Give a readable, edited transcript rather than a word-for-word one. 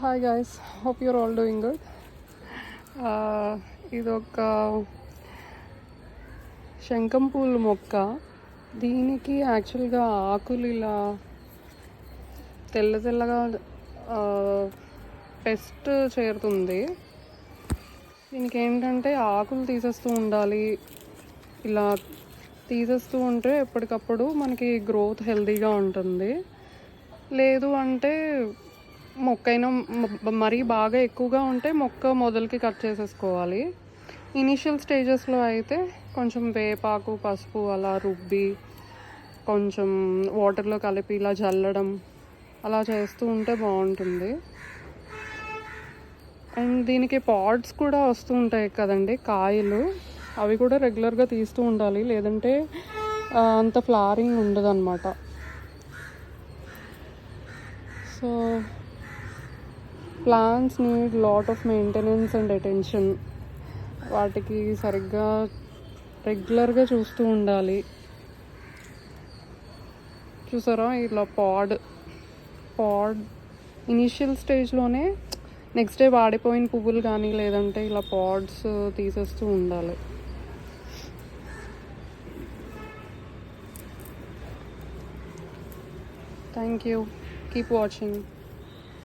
Hi guys, hope your all doing good. ఇదొక శంఖం పూల మొక్క. దీనికి యాక్చువల్గా ఆకులు ఇలా తెల్ల తెల్లగా పెస్ట్ చేరుతుంది. దీనికి ఏంటంటే ఆకులు తీసేస్తూ ఉండాలి. ఇలా తీసేస్తూ ఉంటే ఎప్పటికప్పుడు మనకి గ్రోత్ హెల్తీగా ఉంటుంది. లేదు అంటే మొక్కైనా మరీ బాగా ఎక్కువగా ఉంటే మొక్క మొదలుకి కట్ చేసేసుకోవాలి. ఇనీషియల్ స్టేజెస్లో అయితే కొంచెం వేపాకు, పసుపు అలా రుబ్బి కొంచెం వాటర్లో కలిపి ఇలా జల్లడం అలా చేస్తూ ఉంటే బాగుంటుంది. అండ్ దీనికి పాడ్స్ కూడా వస్తూ ఉంటాయి కదండి, కాయలు. అవి కూడా రెగ్యులర్గా తీస్తూ ఉండాలి, లేదంటే అంత ఫ్లవరింగ్ ఉండదు అన్నమాట. So plants need lot of maintenance and attention. వాటికి సరిగ్గా రెగ్యులర్గా చూస్తూ ఉండాలి. చూసారా, ఇలా పాడ్ ఇనీషియల్ స్టేజ్లోనే నెక్స్ట్ డే వాడిపోయిన పువ్వులు కానీ లేదంటే ఇలా పాడ్స్ తీసేస్తూ ఉండాలి. Thank you. Keep watching.